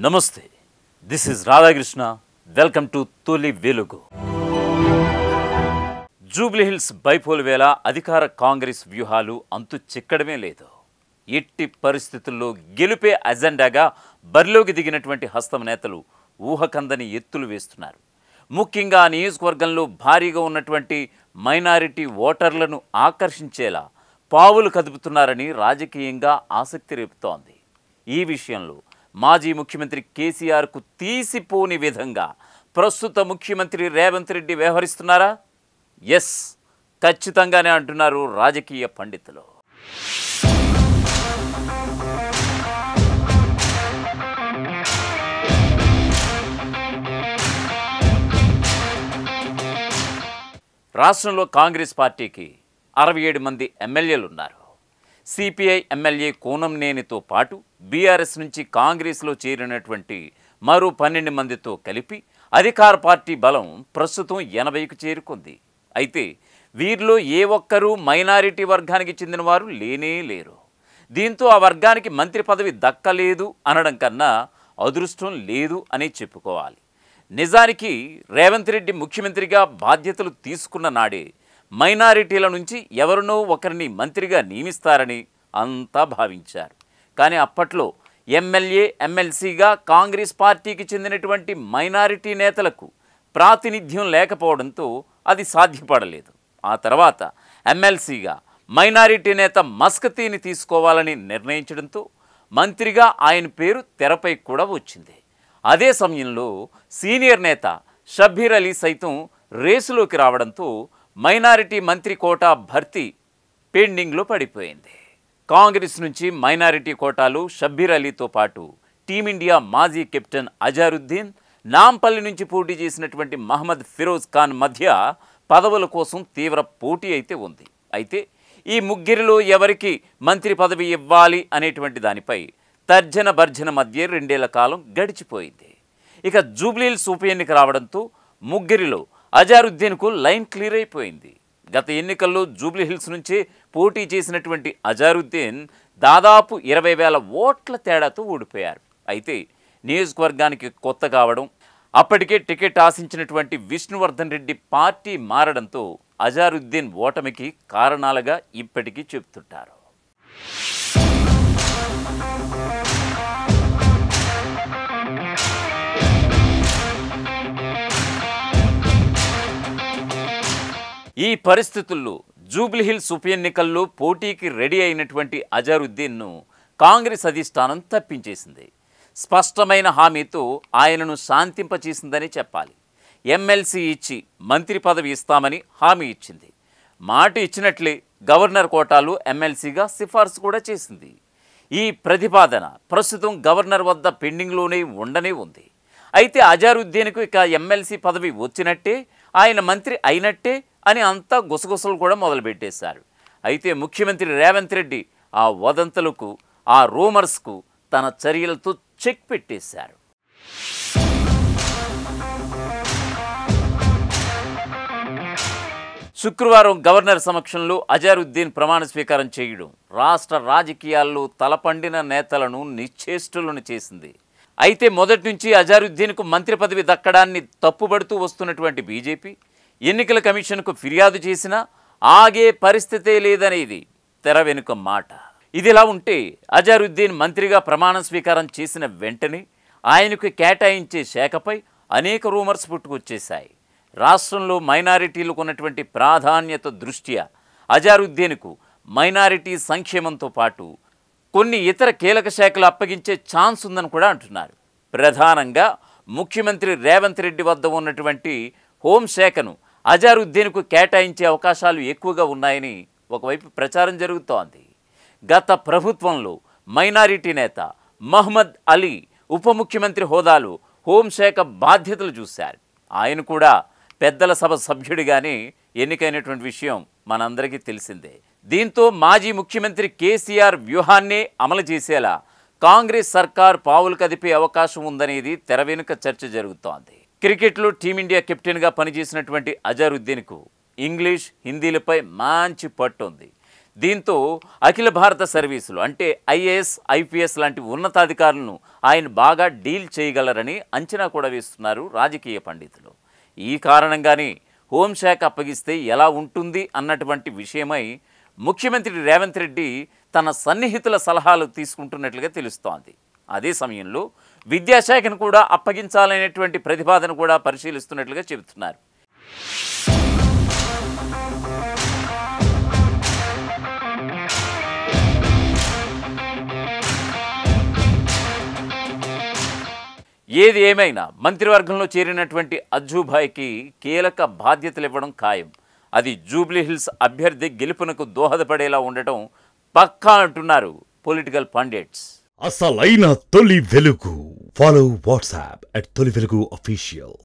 నమస్తే. This is Radhakrishna. Welcome to తొలి వెలుగు. జూబ్లీహిల్స్ బైపోల్ వేళ అధికార కాంగ్రెస్ వ్యూహాలు అంతు చిక్కడమే లేదు. ఎట్టి పరిస్థితుల్లో గెలుపే అజెండాగా బరిలోకి దిగినటువంటి హస్తం నేతలు ఊహకందని ఎత్తులు వేస్తున్నారు. ముఖ్యంగా నియోజకవర్గంలో భారీగా ఉన్నటువంటి మైనారిటీ ఓటర్లను ఆకర్షించేలా పావులు కదుపుతున్నారని రాజకీయంగా ఆసక్తి రేపుతోంది. ఈ విషయంలో మాజీ ముఖ్యమంత్రి కేసీఆర్కు తీసిపోని విధంగా ప్రస్తుత ముఖ్యమంత్రి రేవంత్ రెడ్డి వ్యవహరిస్తున్నారా? ఎస్, ఖచ్చితంగానే అంటున్నారు రాజకీయ పండితులు. రాష్ట్రంలో కాంగ్రెస్ పార్టీకి 67 మంది ఎమ్మెల్యేలు ఉన్నారు. సిపిఐ ఎమ్మెల్యే కూనంనేనితో పాటు బీఆర్ఎస్ నుంచి కాంగ్రెస్లో చేరినటువంటి మరో 12 మందితో కలిపి అధికార పార్టీ బలం ప్రస్తుతం 80కు చేరుకుంది. అయితే వీరిలో ఏ ఒక్కరూ మైనారిటీ వర్గానికి చెందిన వారు లేనే లేరు. దీంతో ఆ వర్గానికి మంత్రి పదవి దక్కలేదు అనడం కన్నా అదృష్టం లేదు అని చెప్పుకోవాలి. నిజానికి రేవంత్ రెడ్డి ముఖ్యమంత్రిగా బాధ్యతలు తీసుకున్న నాడే మైనారిటీల నుంచి ఎవరినో ఒకరిని మంత్రిగా నియమిస్తారని అంతా భావించారు. కానీ అప్పట్లో ఎమ్మెల్యే ఎమ్మెల్సీగా కాంగ్రెస్ పార్టీకి చెందినటువంటి మైనారిటీ నేతలకు ప్రాతినిధ్యం లేకపోవడంతో అది సాధ్యపడలేదు. ఆ తర్వాత ఎమ్మెల్సీగా మైనారిటీ నేత మస్కతీని తీసుకోవాలని నిర్ణయించడంతో మంత్రిగా ఆయన పేరు తెరపై కూడా వచ్చింది. అదే సమయంలో సీనియర్ నేత షబ్బీర్ అలీ సైతం రేసులోకి రావడంతో మైనారిటీ మంత్రి కోటా భర్తీ పెండింగ్లో పడిపోయింది. కాంగ్రెస్ నుంచి మైనారిటీ కోటాలు షబ్బీర్ అలీతో పాటు టీమిండియా మాజీ కెప్టెన్ అజారుద్దీన్, నాంపల్లి నుంచి పోటీ చేసినటువంటి మహమ్మద్ ఫిరోజ్ ఖాన్ మధ్య పదవుల కోసం తీవ్ర పోటీ అయితే ఉంది. అయితే ఈ ముగ్గురిలో ఎవరికి మంత్రి పదవి ఇవ్వాలి అనేటువంటి దానిపై తర్జన భర్జన మధ్య 2 ఏళ్ల కాలం గడిచిపోయింది. ఇక జూబ్లీహిల్స్ ఉప ఎన్నిక రావడంతో ముగ్గురిలో అజారుద్దీన్కు లైన్ క్లియర్ అయిపోయింది. గత ఎన్నికల్లో జూబ్లీహిల్స్ నుంచే పోటీ చేసినటువంటి అజారుద్దీన్ దాదాపు 20,000 ఓట్ల తేడాతో ఓడిపోయారు. అయితే నియోజకవర్గానికి కొత్త కావడం, అప్పటికే టికెట్ ఆశించినటువంటి విష్ణువర్ధన్ రెడ్డి పార్టీ మారడంతో అజారుద్దీన్ ఓటమికి కారణాలుగా ఇప్పటికీ చెబుతుంటారు. ఈ పరిస్థితుల్లో జూబ్లీహిల్స్ ఉప ఎన్నికల్లో పోటీకి రెడీ అయినటువంటి అజారుద్దీన్ను కాంగ్రెస్ అధిష్టానం తప్పించేసింది. స్పష్టమైన హామీతో ఆయనను శాంతింపచేసిందని చెప్పాలి. ఎమ్మెల్సీ ఇచ్చి మంత్రి పదవి ఇస్తామని హామీ ఇచ్చింది. మాట ఇచ్చినట్లే గవర్నర్ కోటాలో ఎమ్మెల్సీగా సిఫార్సు కూడా చేసింది. ఈ ప్రతిపాదన ప్రస్తుతం గవర్నర్ వద్ద పెండింగ్లోనే ఉండనే ఉంది. అయితే అజారుద్దీన్కు ఇక ఎమ్మెల్సీ పదవి వచ్చినట్టే, ఆయన మంత్రి అయినట్టే అని అంతా గుసగుసలు కూడా మొదలుపెట్టేశారు. అయితే ముఖ్యమంత్రి రేవంత్ రెడ్డి ఆ వదంతులకు, ఆ రూమర్స్కు తన చర్యలతో చెక్ పెట్టేశారు. శుక్రవారం గవర్నర్ సమక్షంలో అజారుద్దీన్ ప్రమాణ స్వీకారం చేయడం రాష్ట్ర రాజకీయాల్లో తలపండిన నేతలను నిశ్చేష్టులను చేసింది. అయితే మొదటి నుంచి అజారుద్దీన్కు మంత్రి పదవి దక్కడాన్ని తప్పుబడుతూ వస్తున్నటువంటి బీజేపీ ఎన్నికల కమిషన్కు ఫిర్యాదు చేసినా ఆగే పరిస్థితే లేదనేది తెర వెనుక మాట. ఇదిలా ఉంటే అజారుద్దీన్ మంత్రిగా ప్రమాణ స్వీకారం చేసిన వెంటనే ఆయనకు కేటాయించే శాఖపై అనేక రూమర్స్ పుట్టుకొచ్చేశాయి. రాష్ట్రంలో మైనారిటీలకు ఉన్నటువంటి ప్రాధాన్యత దృష్ట్యా అజారుద్దీన్కు మైనారిటీ సంక్షేమంతో పాటు కొన్ని ఇతర కీలక శాఖలు అప్పగించే ఛాన్స్ ఉందని కూడా అంటున్నారు. ప్రధానంగా ముఖ్యమంత్రి రేవంత్ రెడ్డి వద్ద ఉన్నటువంటి హోంశాఖను అజారుద్దీన్కు కేటాయించే అవకాశాలు ఎక్కువగా ఉన్నాయని ఒకవైపు ప్రచారం జరుగుతోంది. గత ప్రభుత్వంలో మైనారిటీ నేత మహమ్మద్ అలీ ఉప ముఖ్యమంత్రి హోదాలో హోంశాఖ బాధ్యతలు చూశారు. ఆయన కూడా పెద్దల సభ సభ్యుడిగానే ఎన్నికైనటువంటి విషయం మనందరికీ తెలిసిందే. దీంతో మాజీ ముఖ్యమంత్రి కేసీఆర్ వ్యూహాన్నే అమలు చేసేలా కాంగ్రెస్ సర్కార్ పావులు కదిపే అవకాశం ఉందనేది తెర వెనుక చర్చ జరుగుతోంది. క్రికెట్లో టీమిండియా కెప్టెన్గా పనిచేసినటువంటి అజారుద్దీన్కు ఇంగ్లీష్, హిందీలపై మంచి పట్టు ఉంది. దీంతో అఖిల భారత సర్వీసులు అంటే ఐఏఎస్, ఐపీఎస్ లాంటి ఉన్నతాధికారులను ఆయన బాగా డీల్ చేయగలరని అంచనా కూడా వేస్తున్నారు రాజకీయ పండితులు. ఈ కారణంగానే హోంశాఖ అప్పగిస్తే ఎలా ఉంటుంది అన్నటువంటి విషయమై ముఖ్యమంత్రి రేవంత్ రెడ్డి తన సన్నిహితుల సలహాలు తీసుకుంటున్నట్లుగా తెలుస్తోంది. అదే సమయంలో విద్యాశాఖను కూడా అప్పగించాలనేటువంటి ప్రతిపాదన కూడా పరిశీలిస్తున్నట్లుగా చెబుతున్నారు. ఏది ఏమైనా మంత్రివర్గంలో చేరినటువంటి అజ్జుభాయ్కి కీలక బాధ్యతలు ఇవ్వడం ఖాయం. అది జూబ్లీహిల్స్ అభ్యర్థి గెలుపునకు దోహదపడేలా ఉండటం పక్కా అంటున్నారు పొలిటికల్ పండిట్స్. అసలైన తొలి వెలుగు. ఫాలో వాట్సాప్ @తొలి వెలుగు official.